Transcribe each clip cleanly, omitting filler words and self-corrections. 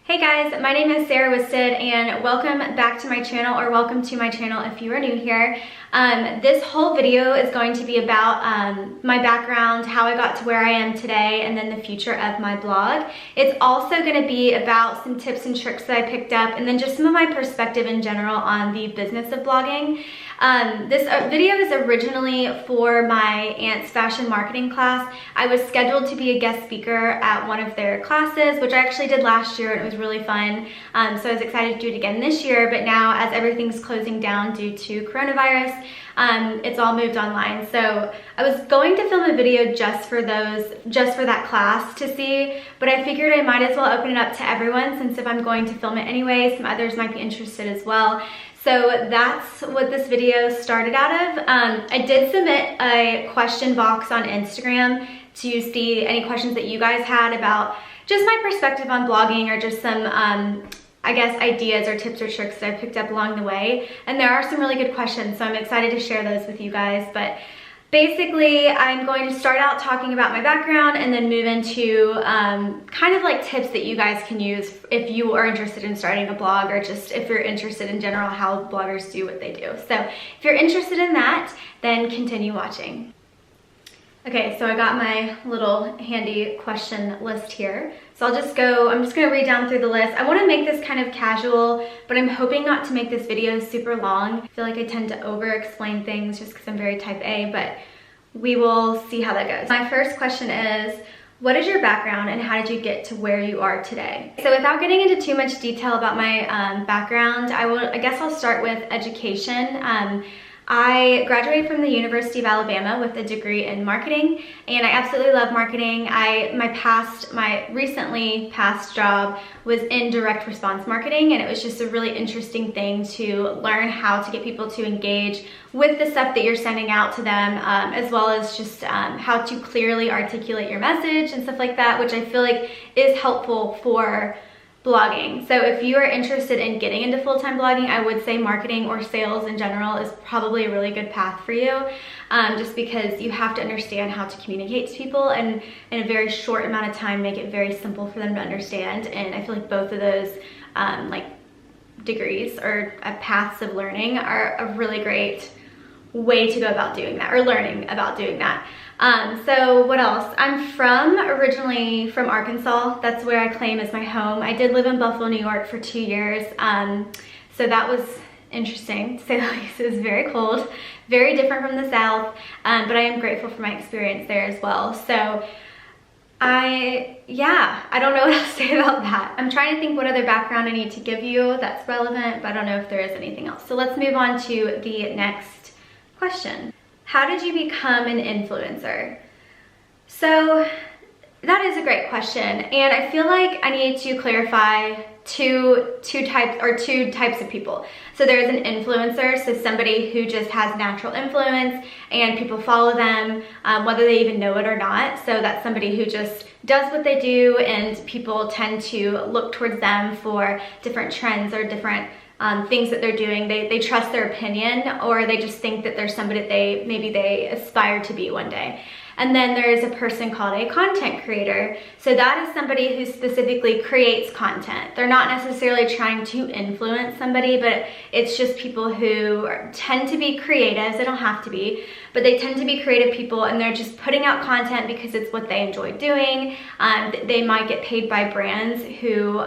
Hey guys, my name is Sarah Wisted and welcome back to my channel, or welcome to my channel if you are new here. This whole video is going to be about my background, how I got to where I am today, and then the future of my blog. It's also going to be about some tips and tricks that I picked up, and then just some of my perspective in general on the business of blogging. This video is originally for my aunt's fashion marketing class. I was scheduled to be a guest speaker at one of their classes, which I actually did last year and it was really fun. So I was excited to do it again this year, but now as everything's closing down due to coronavirus, it's all moved online. So I was going to film a video just for that class to see, but I figured I might as well open it up to everyone, since if I'm going to film it anyway, some others might be interested as well. So that's what this video started out of. I did submit a question box on Instagram to see any questions that you guys had about just my perspective on blogging, or just some, I guess, ideas or tips or tricks that I picked up along the way. And there are some really good questions, so I'm excited to share those with you guys. But basically, I'm going to start out talking about my background and then move into kind of like tips that you guys can use if you are interested in starting a blog, or just if you're interested in general how bloggers do what they do. So if you're interested in that, then continue watching. Okay, so I got my little handy question list here. So I'm just gonna read down through the list. I wanna make this kind of casual, but I'm hoping not to make this video super long. I feel like I tend to over-explain things just because I'm very type A, but we will see how that goes. My first question is, what is your background and how did you get to where you are today? So without getting into too much detail about my background, I guess I'll start with education. I graduated from the University of Alabama with a degree in marketing, and I absolutely love marketing. My recently past job was in direct response marketing, and it was just a really interesting thing to learn how to get people to engage with the stuff that you're sending out to them, as well as just how to clearly articulate your message and stuff like that, which I feel like is helpful for blogging. So if you are interested in getting into full-time blogging, I would say marketing or sales in general is probably a really good path for you, just because you have to understand how to communicate to people and in a very short amount of time make it very simple for them to understand. And I feel like both of those like degrees or paths of learning are a really great way to go about doing that, or learning about doing that. So what else? I'm originally from Arkansas. That's where I claim as my home. I did live in Buffalo, New York for 2 years. So that was interesting, to say the least. It was very cold, very different from the South, but I am grateful for my experience there as well. So I don't know what else to say about that. I'm trying to think what other background I need to give you that's relevant, but I don't know if there is anything else. So let's move on to the next question. How did you become an influencer? So that is a great question, and I feel like I need to clarify two types of people. So there's an influencer, so somebody who just has natural influence and people follow them, whether they even know it or not. So that's somebody who just does what they do, and people tend to look towards them for different trends or different things that they're doing. They trust their opinion, or they just think that there's somebody that they aspire to be one day. And then there's a person called a content creator. So that is somebody who specifically creates content. They're not necessarily trying to influence somebody, but it's just people who tend to be creative. They don't have to be, but they tend to be creative people, and they're just putting out content because it's what they enjoy doing. They might get paid by brands who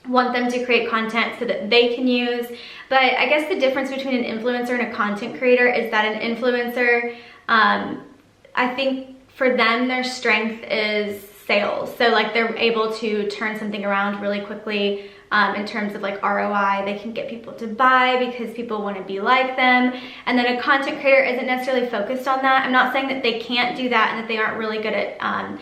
want them to create content so that they can use. But I guess the difference between an influencer and a content creator is that an influencer, I think for them, their strength is sales. So like they're able to turn something around really quickly in terms of like ROI. They can get people to buy because people want to be like them. And then a content creator isn't necessarily focused on that. I'm not saying that they can't do that and that they aren't really good at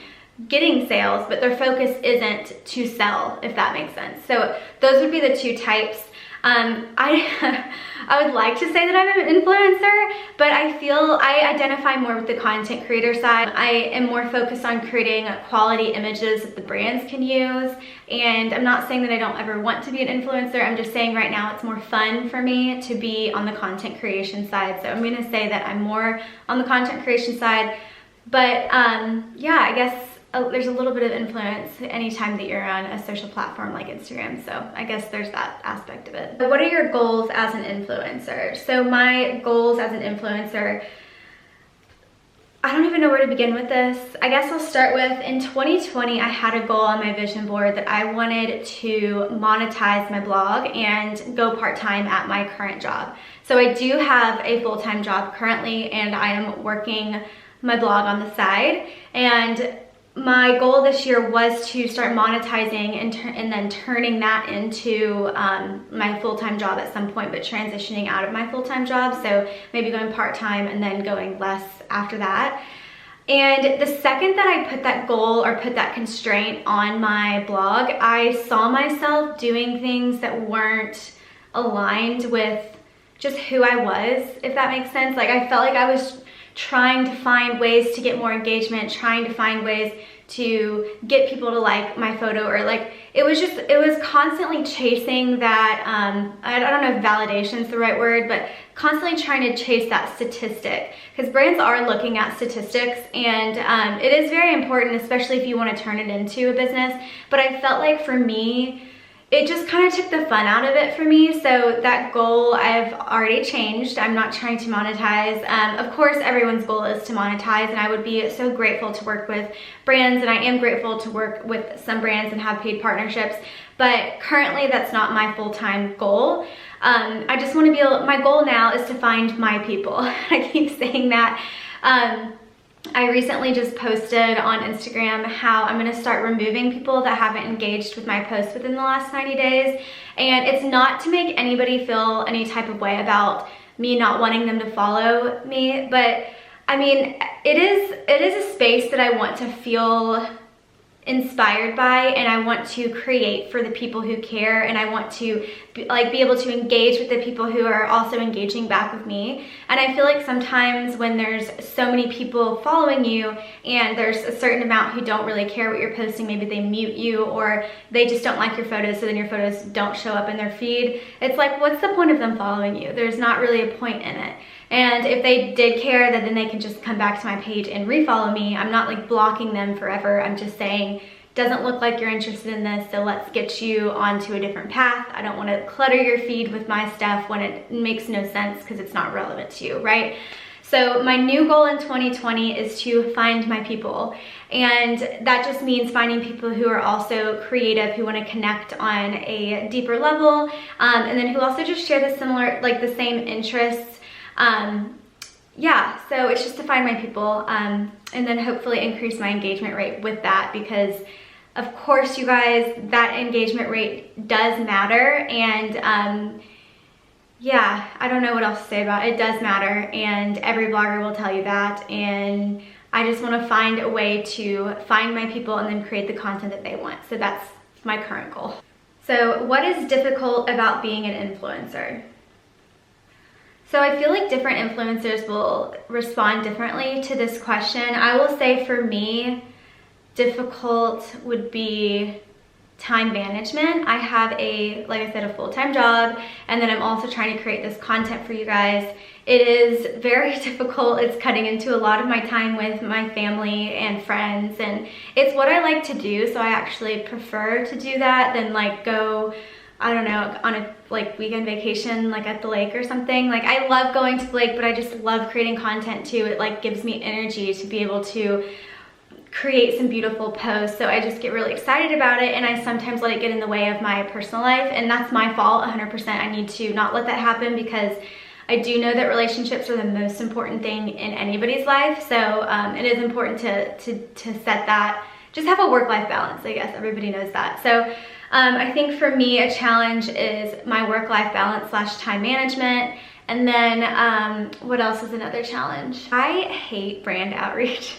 getting sales, but their focus isn't to sell, if that makes sense. So those would be the two types. I would like to say that I'm an influencer, but I feel I identify more with the content creator side. I am more focused on creating quality images that the brands can use, and I'm not saying that I don't ever want to be an influencer. I'm just saying right now it's more fun for me to be on the content creation side. So I'm gonna say that I'm more on the content creation side. But yeah, I guess there's a little bit of influence anytime that you're on a social platform like Instagram. So I guess there's that aspect of it. But what are your goals as an influencer? So my goals as an influencer, I don't even know where to begin with this. I guess I'll start with, in 2020, I had a goal on my vision board that I wanted to monetize my blog and go part-time at my current job. So I do have a full-time job currently, and I am working my blog on the side. And my goal this year was to start monetizing and then turning that into my full-time job at some point, but transitioning out of my full-time job. So maybe going part-time and then going less after that. And the second that I put that goal or put that constraint on my blog, I saw myself doing things that weren't aligned with just who I was, if that makes sense. Like, I felt like I was trying to find ways to get more engagement, trying to find ways to get people to like my photo, or like, it was constantly chasing that, I don't know if validation is the right word, but constantly trying to chase that statistic, because brands are looking at statistics, and it is very important, especially if you want to turn it into a business. But I felt like for me, it just kind of took the fun out of it for me. So that goal I've already changed. I'm not trying to monetize. Of course, everyone's goal is to monetize, and I would be so grateful to work with brands, and I am grateful to work with some brands and have paid partnerships. But currently, that's not my full-time goal. I just want to be able, my goal now is to find my people. I keep saying that. I recently just posted on Instagram how I'm going to start removing people that haven't engaged with my posts within the last 90 days. And it's not to make anybody feel any type of way about me not wanting them to follow me, but I mean, it is a space that I want to feel inspired by, and I want to create for the people who care, and I want to be able to engage with the people who are also engaging back with me. And I feel like sometimes when there's so many people following you and there's a certain amount who don't really care what you're posting, maybe they mute you or they just don't like your photos, so then your photos don't show up in their feed. It's like, what's the point of them following you? There's not really a point in it. And if they did care, then they can just come back to my page and refollow me. I'm not like blocking them forever. I'm just saying, doesn't look like you're interested in this, so let's get you onto a different path. I don't want to clutter your feed with my stuff when it makes no sense because it's not relevant to you, right? So my new goal in 2020 is to find my people. And that just means finding people who are also creative, who want to connect on a deeper level, and then who also just share the similar, like the same interests. Yeah, so it's just to find my people, and then hopefully increase my engagement rate with that, because of course, you guys, that engagement rate does matter. And yeah, I don't know what else to say about it. It does matter, and every blogger will tell you that. And I just want to find a way to find my people and then create the content that they want. So that's my current goal. So what is difficult about being an influencer? So I feel like different influencers will respond differently to this question. I will say for me, difficult would be time management. I have like I said, a full-time job, and then I'm also trying to create this content for you guys. It is very difficult. It's cutting into a lot of my time with my family and friends, and it's what I like to do, so I actually prefer to do that than like go, I don't know, on a like weekend vacation like at the lake or something. Like, I love going to the lake, but I just love creating content too. It like gives me energy to be able to create some beautiful posts. So I just get really excited about it, and I sometimes let it get in the way of my personal life, and that's my fault 100%. I need to not let that happen, because I do know that relationships are the most important thing in anybody's life. So it is important to set that, just have a work-life balance. I guess everybody knows that. So I think for me, a challenge is my work-life balance / time management. And then what else is another challenge? I hate brand outreach.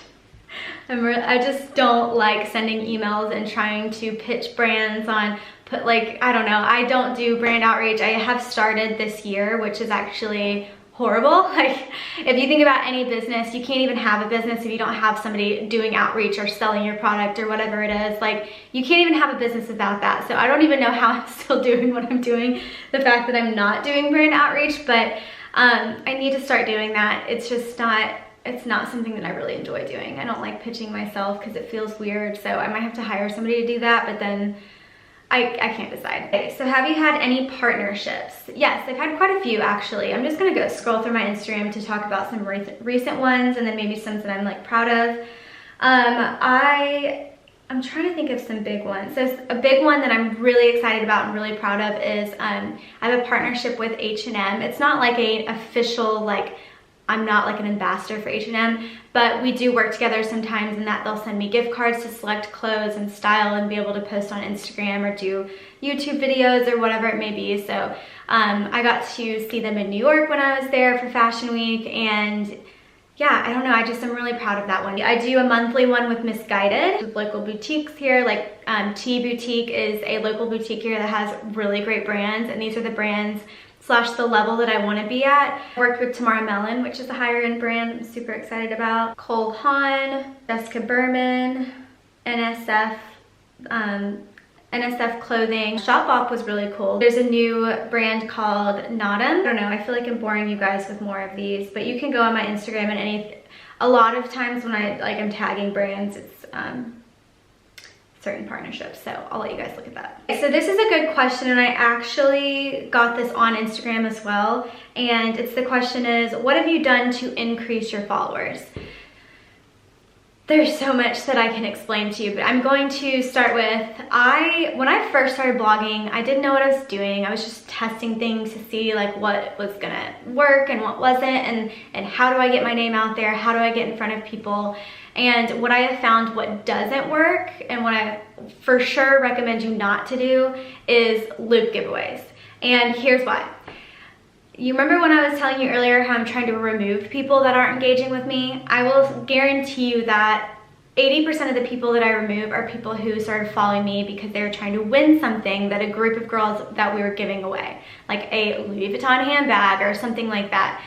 I just don't like sending emails and trying to pitch brands on, I don't know, I don't do brand outreach. I have started this year, which is actually horrible. Like, if you think about any business, you can't even have a business if you don't have somebody doing outreach or selling your product or whatever it is. Like, you can't even have a business without that. So I don't even know how I'm still doing what I'm doing, the fact that I'm not doing brand outreach, but I need to start doing that. It's just not, it's not something that I really enjoy doing. I don't like pitching myself because it feels weird, so I might have to hire somebody to do that, but then I can't decide. Okay, so have you had any partnerships? Yes, I've had quite a few actually. I'm just gonna go scroll through my Instagram to talk about some recent ones and then maybe some that I'm like proud of. I'm trying to think of some big ones. So a big one that I'm really excited about and really proud of is I have a partnership with H&M. It's not like an official, like, I'm not like an ambassador for H&M, but we do work together sometimes in that they'll send me gift cards to select clothes and style and be able to post on Instagram or do YouTube videos or whatever it may be. So I got to see them in New York when I was there for Fashion Week, and yeah, I don't know, I'm really proud of that one. I do a monthly one with Missguided, with local boutiques here. Like T Boutique is a local boutique here that has really great brands, and these are the brands / the level that I want to be at. I worked with Tamara Mellon, which is a higher end brand I'm super excited about. Cole Haan, Jessica Berman, NSF clothing. Shopbop was really cool. There's a new brand called Natum. I don't know, I feel like I'm boring you guys with more of these, but you can go on my Instagram and a lot of times when I'm tagging brands, it's certain partnerships, so I'll let you guys look at that. Okay, so this is a good question, and I actually got this on Instagram as well, and the question is, what have you done to increase your followers? There's so much that I can explain to you, but I'm going to start with, when I first started blogging, I didn't know what I was doing. I was just testing things to see like what was gonna work and what wasn't, and how do I get my name out there? How do I get in front of people? And what I have found what doesn't work, and what I for sure recommend you not to do, is loop giveaways. And here's why. You remember when I was telling you earlier how I'm trying to remove people that aren't engaging with me? I will guarantee you that 80% of the people that I remove are people who started following me because they were trying to win something that a group of girls that we were giving away, like a Louis Vuitton handbag or something like that.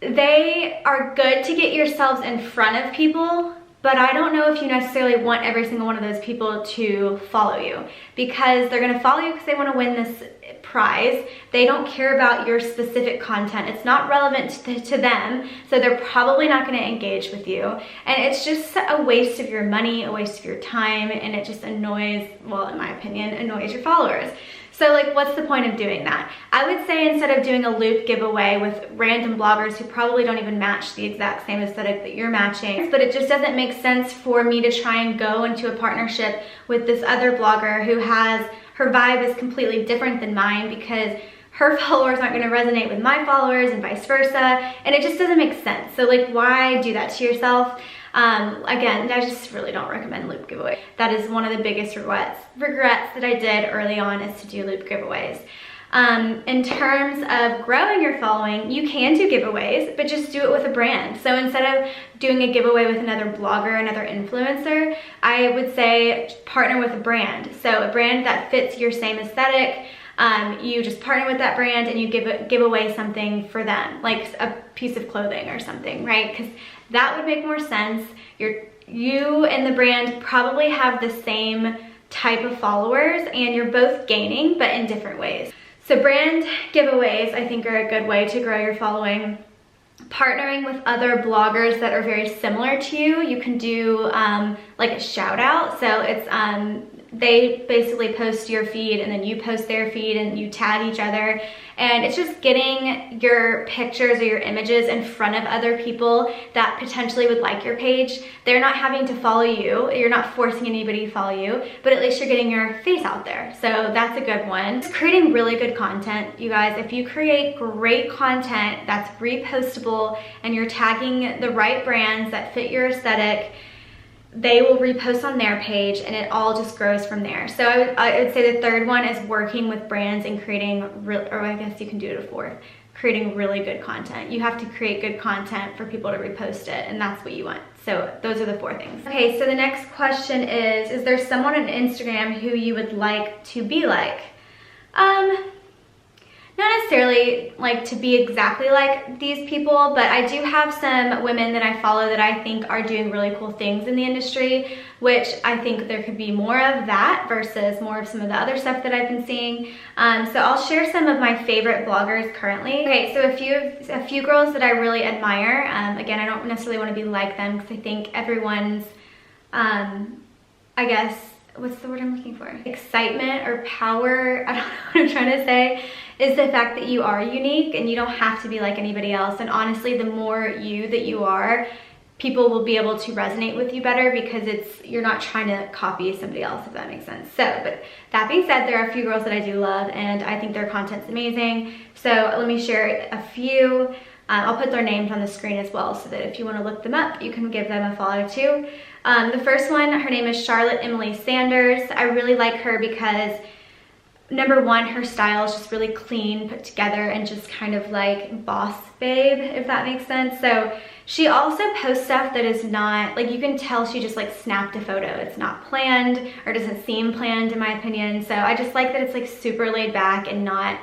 They are good to get yourselves in front of people, but I don't know if you necessarily want every single one of those people to follow you, because they're gonna follow you because they wanna win this prize. They don't care about your specific content. It's not relevant to them, so they're probably not gonna engage with you. And it's just a waste of your money, a waste of your time, and it just annoys, well, in my opinion, annoys your followers. So like, what's the point of doing that? I would say instead of doing a loop giveaway with random bloggers who probably don't even match the exact same aesthetic that you're matching, but it just doesn't make sense for me to try and go into a partnership with this other blogger who her vibe is completely different than mine, because her followers aren't going to resonate with my followers and vice versa, and it just doesn't make sense. So like, why do that to yourself? Again, I just really don't recommend loop giveaways. That is one of the biggest regrets that I did early on, is to do loop giveaways. In terms of growing your following, you can do giveaways, but just do it with a brand. So instead of doing a giveaway with another blogger, another influencer, I would say partner with a brand. So a brand that fits your same aesthetic. You just partner with that brand and you give away something for them, like a piece of clothing or something, right? Because that would make more sense. You and the brand probably have the same type of followers, and you're both gaining, but in different ways. So brand giveaways, I think, are a good way to grow your following. Partnering with other bloggers that are very similar to you, you can do like a shout out. So it's they basically post your feed and then you post their feed and you tag each other, and it's just getting your pictures or your images in front of other people that potentially would like your page. They're not having to follow you, you're not forcing anybody to follow you, but at least you're getting your face out there. So that's a good one. Just creating really good content, you guys. If you create great content that's repostable and you're tagging the right brands that fit your aesthetic, they will repost on their page, and it all just grows from there. So I would say the third one is working with brands and creating or I guess you can do it a fourth, creating really good content. You have to create good content for people to repost it, and that's what you want. So those are the 4 things. Okay, so the next question is there someone on Instagram who you would like to be like? not necessarily like to be exactly like these people, but I do have some women that I follow that I think are doing really cool things in the industry, which I think there could be more of that versus more of some of the other stuff that I've been seeing. So I'll share some of my favorite bloggers currently. Okay, so a few girls that I really admire. Again, I don't necessarily want to be like them because I think everyone's, I guess, what's the word I'm looking for? Excitement or power, I don't know what I'm trying to say, is the fact that you are unique and you don't have to be like anybody else. And honestly, the more you that you are, people will be able to resonate with you better because you're not trying to copy somebody else, if that makes sense. So, but that being said, there are a few girls that I do love and I think their content's amazing. So let me share a few. I'll put their names on the screen as well so that if you want to look them up, you can give them a follow too. The first one, her name is Charlotte Emily Sanders. I really like her because number one, her style is just really clean, put together, and just kind of like boss babe, if that makes sense. So she also posts stuff that is not, like you can tell she just like snapped a photo. It's not planned or doesn't seem planned in my opinion. So I just like that it's like super laid back and not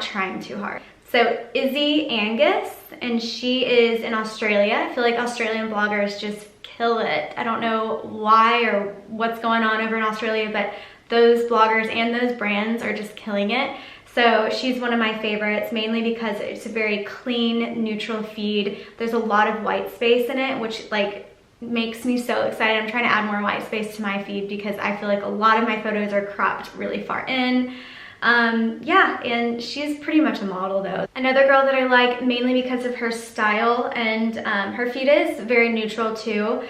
trying too hard. So Izzy Angus, and she is in Australia. I feel like Australian bloggers just kill it. I don't know why or what's going on over in Australia, but those bloggers and those brands are just killing it. So she's one of my favorites, mainly because it's a very clean, neutral feed. There's a lot of white space in it, which like makes me so excited. I'm trying to add more white space to my feed because I feel like a lot of my photos are cropped really far in. Yeah, and she's pretty much a model though. Another girl that I like mainly because of her style, and her feed is very neutral too,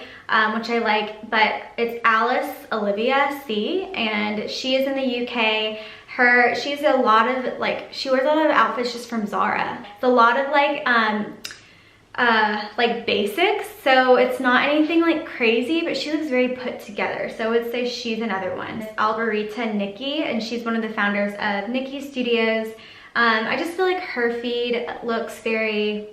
which I like, but it's Alice Olivia C, and she is in the UK. She's a lot of like, she wears a lot of outfits just from Zara. It's a lot of like basics, so it's not anything like crazy, but she looks very put together. So I would say she's another one. It's Alberita Nikki, and she's one of the founders of Nikki Studios. I just feel like her feed looks very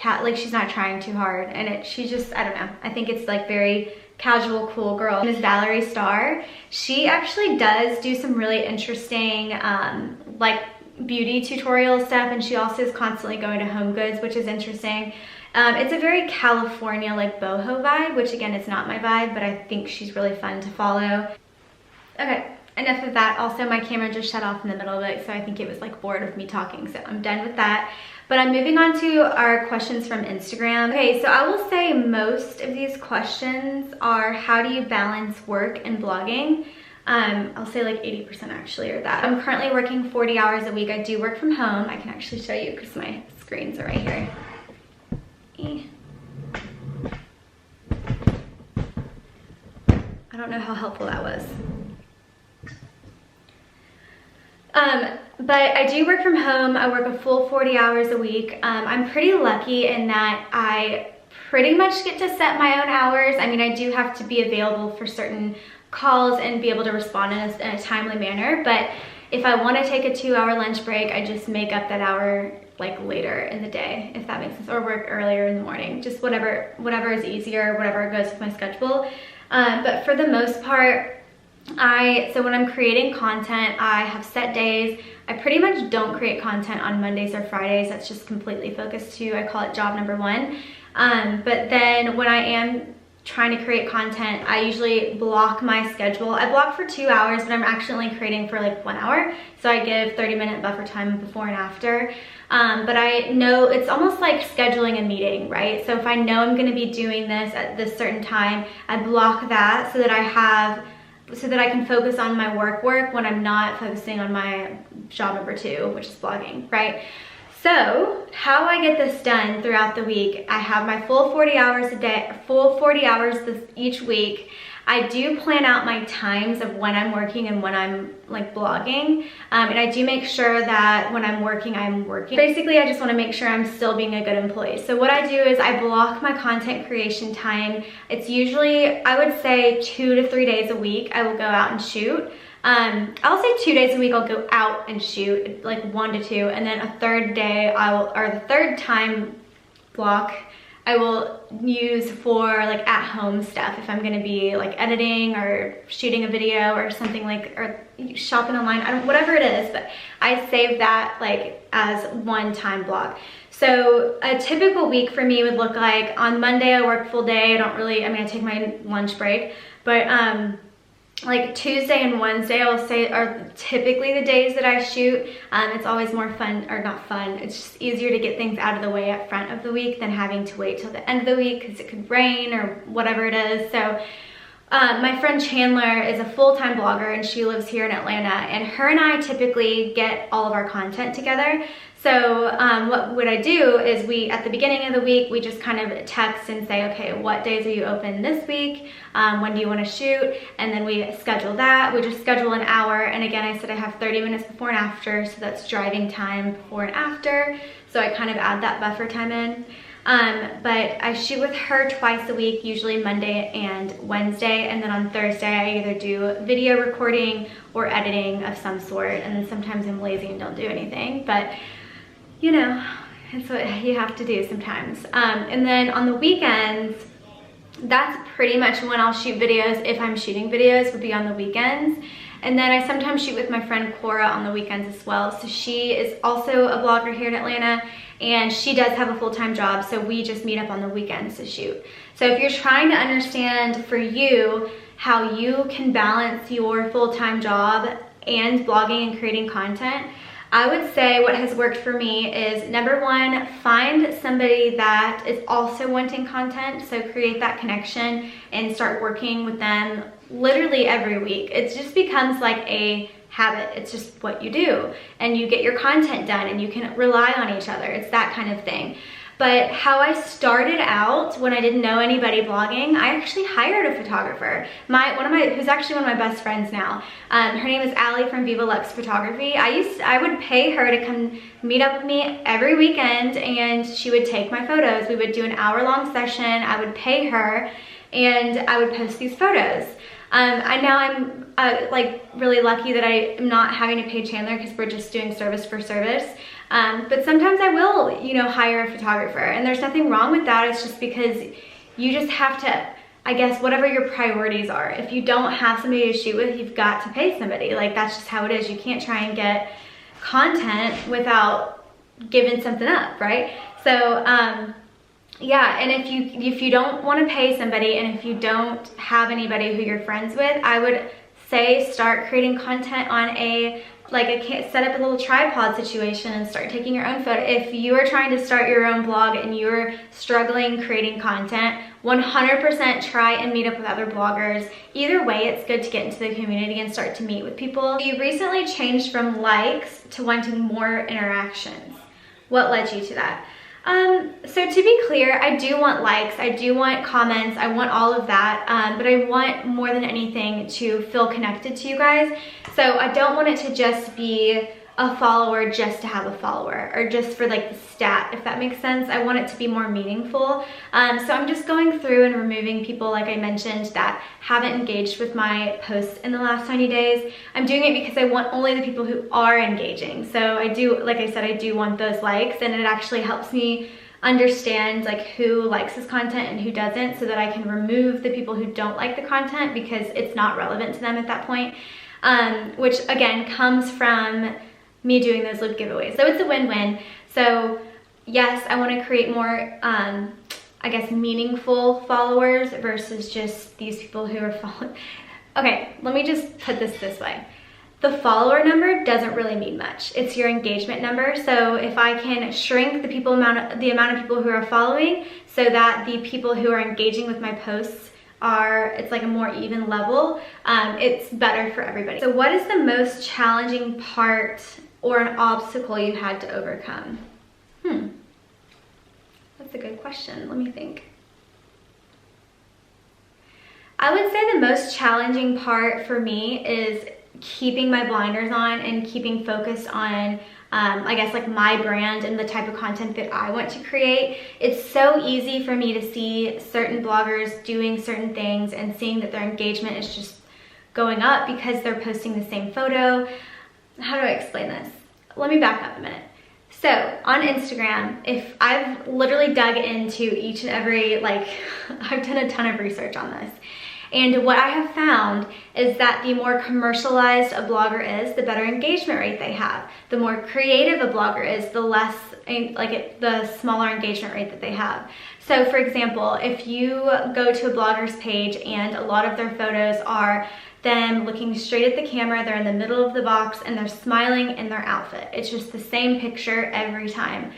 like she's not trying too hard, and she's just, I don't know, I think it's like very casual, cool girl. Miss Valerie Starr, she actually does do some really interesting like beauty tutorial stuff, and she also is constantly going to Home Goods, which is interesting. It's a very California like boho vibe, which again is not my vibe, but I think she's really fun to follow. Okay, enough of that. Also, my camera just shut off in the middle of it, so I think it was like bored of me talking, so I'm done with that. But I'm moving on to our questions from Instagram. Okay, so I will say most of these questions are how do you balance work and blogging? I'll say like 80% actually are that. I'm currently working 40 hours a week. I do work from home. I can actually show you because my screens are right here. I don't know how helpful that was. But I do work from home. I work a full 40 hours a week. I'm pretty lucky in that I pretty much get to set my own hours. I mean, I do have to be available for certain calls and be able to respond in a timely manner, but if I want to take a 2-hour lunch break, I just make up that hour like later in the day, if that makes sense, or work earlier in the morning, just whatever is easier, whatever goes with my schedule. But for the most part, so when I'm creating content, I have set days. I pretty much don't create content on Mondays or Fridays. That's just completely focused to, I call it job number one. But then when I am trying to create content, I usually block my schedule. I block for 2 hours, but I'm actually creating for like 1 hour. So I give 30-minute buffer time before and after. But I know it's almost like scheduling a meeting, right? So if I know I'm gonna be doing this at this certain time, I block that so that I can focus on my work when I'm not focusing on my job number 2, which is blogging, right? So how I get this done throughout the week, I have my full 40 hours a day, full 40 hours each week. I do plan out my times of when I'm working and when I'm like blogging. And I do make sure that when I'm working, I'm working. Basically, I just want to make sure I'm still being a good employee. So what I do is I block my content creation time. It's usually, I would say 2 to 3 days a week, I will go out and shoot. I'll say 2 days a week I'll go out and shoot, like 1 to 2, and then a third day the third time block, I will use for like at home stuff if I'm gonna be like editing or shooting a video or something, like, or shopping online, whatever it is, but I save that like as one-time blog. So a typical week for me would look like, on Monday I work full day. I take my lunch break, but like Tuesday and Wednesday I'll say are typically the days that I shoot. It's always more fun, or not fun, it's just easier to get things out of the way at front of the week than having to wait till the end of the week because it could rain or whatever it is. So my friend Chandler is a full-time blogger and she lives here in Atlanta, and her and I typically get all of our content together. So what I do is at the beginning of the week, we just kind of text and say, okay, what days are you open this week? When do you want to shoot? And then we schedule that. We just schedule an hour. And again, I said I have 30 minutes before and after, so that's driving time before and after. So I kind of add that buffer time in. But I shoot with her twice a week, usually Monday and Wednesday. And then on Thursday, I either do video recording or editing of some sort. And then sometimes I'm lazy and don't do anything. But you know, it's what you have to do sometimes. And then on the weekends, that's pretty much when I'll shoot videos. If I'm shooting videos, would be on the weekends. And then I sometimes shoot with my friend Cora on the weekends as well. So she is also a blogger here in Atlanta, and she does have a full-time job, so we just meet up on the weekends to shoot. So if you're trying to understand for you how you can balance your full-time job and blogging and creating content, I would say what has worked for me is, number one, find somebody that is also wanting content. So create that connection and start working with them literally every week. It just becomes like a habit. It's just what you do, and you get your content done and you can rely on each other. It's that kind of thing. But how I started out when I didn't know anybody blogging, I actually hired a photographer. Who's actually one of my best friends now. Her name is Allie from Viva Lux Photography. I would pay her to come meet up with me every weekend, and she would take my photos. We would do an hour-long session. I would pay her, and I would post these photos. I'm like really lucky that I am not having to pay Chandler because we're just doing service for service. But sometimes I will, hire a photographer, and there's nothing wrong with that. It's just because you just have to, I guess, whatever your priorities are. If you don't have somebody to shoot with, you've got to pay somebody. Like, that's just how it is. You can't try and get content without giving something up, right? So, yeah, and if you don't want to pay somebody, and if you don't have anybody who you're friends with, I would say start creating content on set up a little tripod situation and start taking your own photo. If you are trying to start your own blog and you're struggling creating content, 100% try and meet up with other bloggers. Either way, it's good to get into the community and start to meet with people. You recently changed from likes to wanting more interactions. What led you to that? So to be clear, I do want likes, I do want comments, I want all of that, but I want more than anything to feel connected to you guys. So I don't want it to just be a follower just to have a follower, or just for like the stat, if that makes sense. I want it to be more meaningful. So I'm just going through and removing people, like I mentioned, that haven't engaged with my posts in the last 90 days. I'm doing it because I want only the people who are engaging. So I do, like I said, I do want those likes, and it actually helps me understand like who likes this content and who doesn't, so that I can remove the people who don't like the content because it's not relevant to them at that point. Which again comes from me doing those loop giveaways. So it's a win-win. So yes, I want to create more, I guess, meaningful followers versus just these people who are following. Okay, let me just put this way. The follower number doesn't really mean much. It's your engagement number. So if I can shrink the amount of people who are following so that the people who are engaging with my posts it's like a more even level, it's better for everybody. So what is the most challenging part or an obstacle you had to overcome? That's a good question. Let me think. I would say the most challenging part for me is keeping my blinders on and keeping focused on I guess like my brand and the type of content that I want to create. It's so easy for me to see certain bloggers doing certain things and seeing that their engagement is just going up because they're posting the same photo. How do I explain this? Let me back up a minute. So on Instagram, if I've literally dug into each and every, like, I've done a ton of research on this. And what I have found is that the more commercialized a blogger is, the better engagement rate they have. The more creative a blogger is, the less, the smaller engagement rate that they have. So for example, if you go to a blogger's page and a lot of their photos are them looking straight at the camera, they're in the middle of the box, and they're smiling in their outfit. It's just the same picture every time.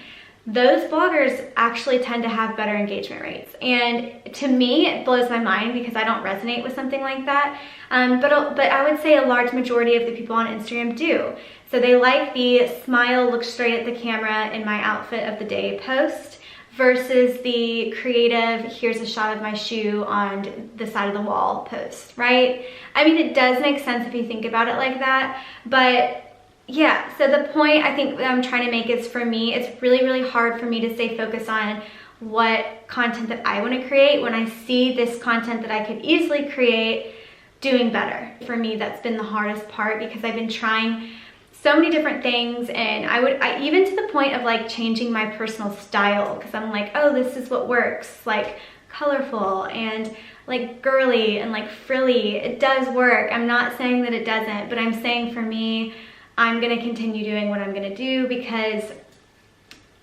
Those bloggers actually tend to have better engagement rates. And to me, it blows my mind because I don't resonate with something like that. But I would say a large majority of the people on Instagram do. So they like the smile, look straight at the camera in my outfit of the day post versus the creative, here's a shot of my shoe on the side of the wall post, right? I mean, it does make sense if you think about it like that, but yeah, so the point I think that I'm trying to make is, for me, it's really, really hard for me to stay focused on what content that I want to create when I see this content that I could easily create doing better. For me, that's been the hardest part because I've been trying so many different things, and I even to the point of like changing my personal style, because I'm like, oh, this is what works, like colorful and like girly and like frilly. It does work. I'm not saying that it doesn't, but I'm saying for me, I'm gonna continue doing what I'm gonna do because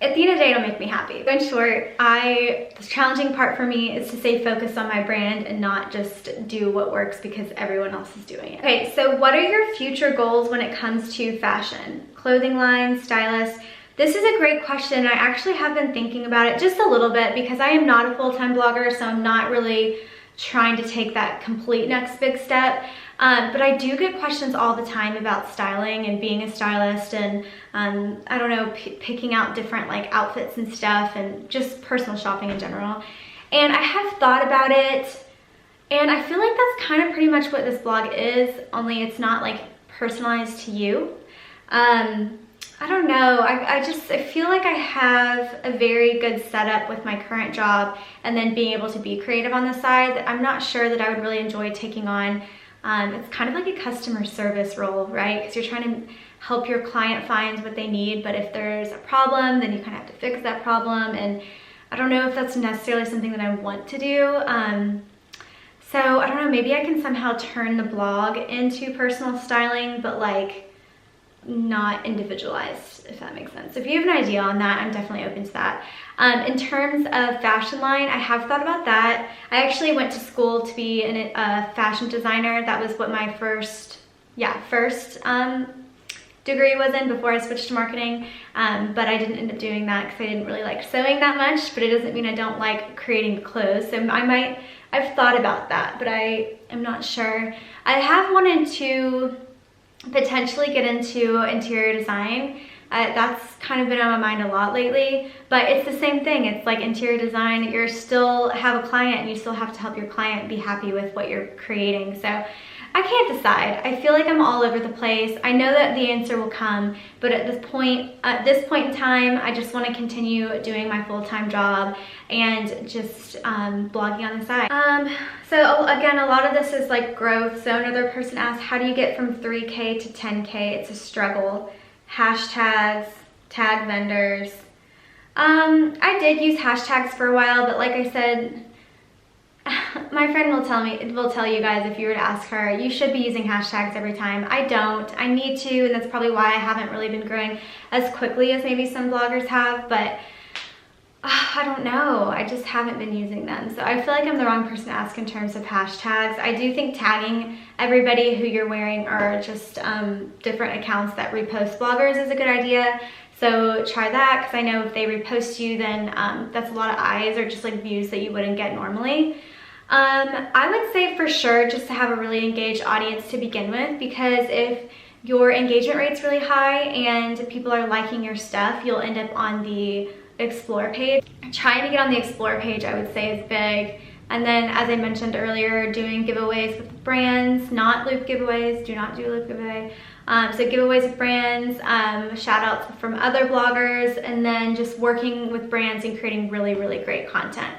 at the end of the day, it'll make me happy. In short, the challenging part for me is to stay focused on my brand and not just do what works because everyone else is doing it. Okay, so what are your future goals when it comes to fashion? Clothing line, stylist? This is a great question. I actually have been thinking about it just a little bit because I am not a full-time blogger, so I'm not really trying to take that complete next big step. But I do get questions all the time about styling and being a stylist and I don't know, picking out different like outfits and stuff and just personal shopping in general. And I have thought about it, and I feel like that's kind of pretty much what this blog is, only it's not like personalized to you. I don't know, I feel like I have a very good setup with my current job and then being able to be creative on the side that I'm not sure that I would really enjoy taking on. It's kind of like a customer service role, right? Because you're trying to help your client find what they need, but if there's a problem, then you kind of have to fix that problem, and I don't know if that's necessarily something that I want to do. So I don't know, maybe I can somehow turn the blog into personal styling, but like not individualized, if that makes sense. So if you have an idea on that, I'm definitely open to that. In terms of fashion line, I have thought about that. I actually went to school to be a fashion designer. That was what my first degree was in before I switched to marketing. But I didn't end up doing that because I didn't really like sewing that much, but it doesn't mean I don't like creating clothes. So I've thought about that, but I am not sure. I have wanted to potentially get into interior design. That's kind of been on my mind a lot lately, but it's the same thing. It's like interior design, you still have a client and you still have to help your client be happy with what you're creating. So I can't decide. I feel like I'm all over the place. I know that the answer will come, but at this point in time, I just want to continue doing my full-time job and just blogging on the side. So again, a lot of this is like growth. So another person asked, how do you get from 3K to 10K? It's a struggle. Hashtags, tag vendors. I did use hashtags for a while, but like I said, my friend will tell you guys, if you were to ask her, you should be using hashtags every time. I don't. I need to, and that's probably why I haven't really been growing as quickly as maybe some bloggers have, but I don't know. I just haven't been using them. So I feel like I'm the wrong person to ask in terms of hashtags. I do think tagging everybody who you're wearing or just different accounts that repost bloggers is a good idea. So try that, because I know if they repost you, then that's a lot of eyes or just like views that you wouldn't get normally. I would say for sure just to have a really engaged audience to begin with, because if your engagement rate's really high and people are liking your stuff, you'll end up on the explore page. Trying to get on the explore page, I would say, is big. And then, as I mentioned earlier, doing giveaways with brands, not loop giveaways. Do not do loop giveaway. So giveaways with brands, shout outs from other bloggers, and then just working with brands and creating really, really great content.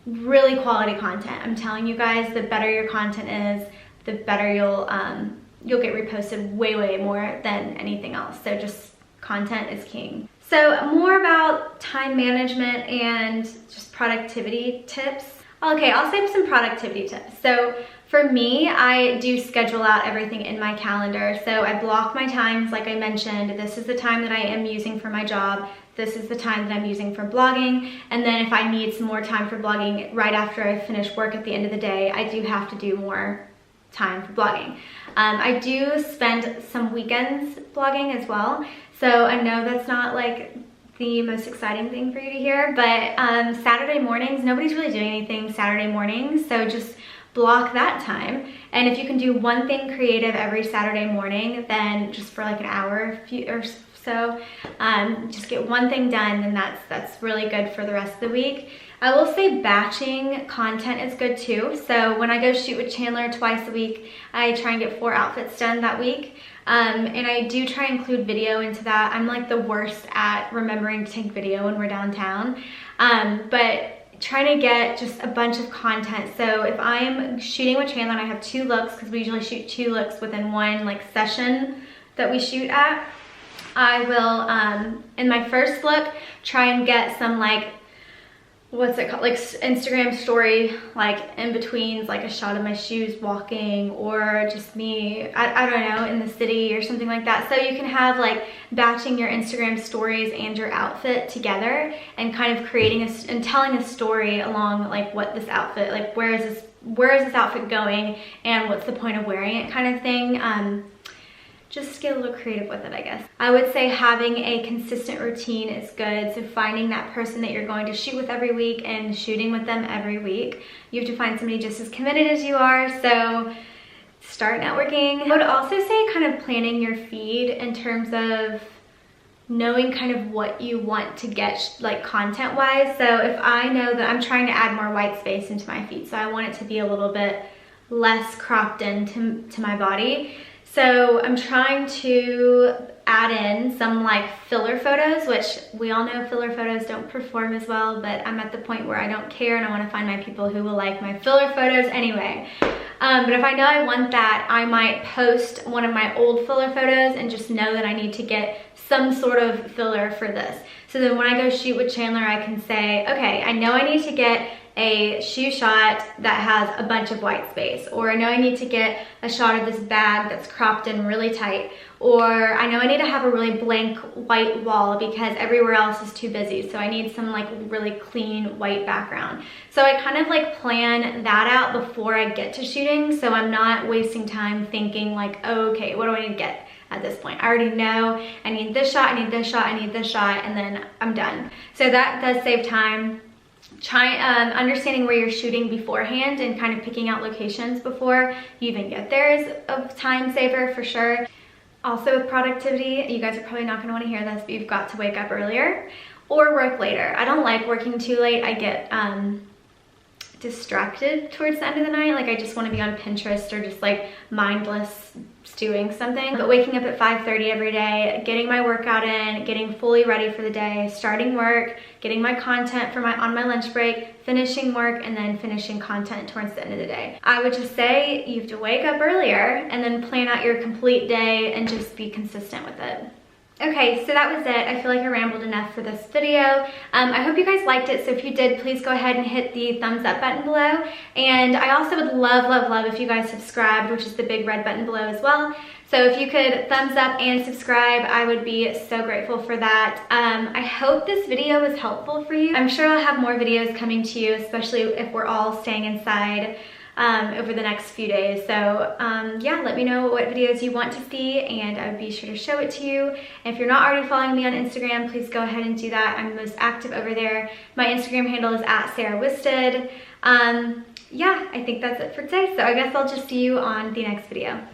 Really quality content. I'm telling you guys, the better your content is, the better you'll get reposted way, way more than anything else. So just content is king. So more about time management and just productivity tips. Okay, I'll save some productivity tips. So for me, I do schedule out everything in my calendar. So I block my times, like I mentioned. This is the time that I am using for my job. This is the time that I'm using for blogging. And then if I need some more time for blogging right after I finish work at the end of the day, I do have to do more time for blogging. I do spend some weekends blogging as well. So I know that's not like the most exciting thing for you to hear, but Saturday mornings, nobody's really doing anything Saturday mornings. So just block that time. And if you can do one thing creative every Saturday morning, then just for like an hour or so, just get one thing done, then that's really good for the rest of the week. I will say batching content is good too. So when I go shoot with Chandler twice a week, I try and get 4 outfits done that week. And I do try and include video into that. I'm like the worst at remembering to take video when we're downtown. But trying to get just a bunch of content. So if I'm shooting with Chandler and I have 2 looks, because we usually shoot 2 looks within one like session that we shoot at, I will, in my first look, try and get some like, what's it called, like Instagram story, like in betweens, like a shot of my shoes walking, or just me, I don't know, in the city or something like that. So you can have like batching your Instagram stories and your outfit together and kind of creating and telling a story along like what this outfit, like where is this outfit going and what's the point of wearing it kind of thing. Just get a little creative with it, I guess. I would say having a consistent routine is good. So finding that person that you're going to shoot with every week and shooting with them every week. You have to find somebody just as committed as you are. So start networking. I would also say kind of planning your feed in terms of knowing kind of what you want to get like content wise. So if I know that I'm trying to add more white space into my feed, so I want it to be a little bit less cropped into my body. So I'm trying to add in some like filler photos, which we all know filler photos don't perform as well, but I'm at the point where I don't care and I want to find my people who will like my filler photos anyway. But if I know I want that, I might post one of my old filler photos and just know that I need to get some sort of filler for this. So then when I go shoot with Chandler, I can say, okay, I know I need to get a shoe shot that has a bunch of white space, or I know I need to get a shot of this bag that's cropped in really tight, or I know I need to have a really blank white wall because everywhere else is too busy, so I need some like really clean white background. So I kind of like plan that out before I get to shooting, so I'm not wasting time thinking like, oh, okay, what do I need to get at this point? I already know I need this shot, I need this shot, I need this shot, and then I'm done. So that does save time. Understanding where you're shooting beforehand and kind of picking out locations before you even get there is a time saver for sure. Also with productivity, you guys are probably not going to want to hear this, but you've got to wake up earlier or work later. I don't like working too late. I get distracted towards the end of the night. Like I just want to be on Pinterest or just like mindless doing something. But waking up at 5:30 every day, getting my workout in, getting fully ready for the day, starting work, getting my content for on my lunch break, finishing work, and then finishing content towards the end of the day. I would just say you have to wake up earlier and then plan out your complete day and just be consistent with it. Okay, so that was it. I feel like I rambled enough for this video. I hope you guys liked it. So if you did, please go ahead and hit the thumbs up button below. And I also would love, love, love if you guys subscribed, which is the big red button below as well. So if you could thumbs up and subscribe, I would be so grateful for that. I hope this video was helpful for you. I'm sure I'll have more videos coming to you, especially if we're all staying inside over the next few days. So yeah, let me know what videos you want to see and I would be sure to show it to you. And if you're not already following me on Instagram, please go ahead and do that. I'm most active over there. My Instagram handle is @SarahWisted. Yeah, I think that's it for today. So I guess I'll just see you on the next video.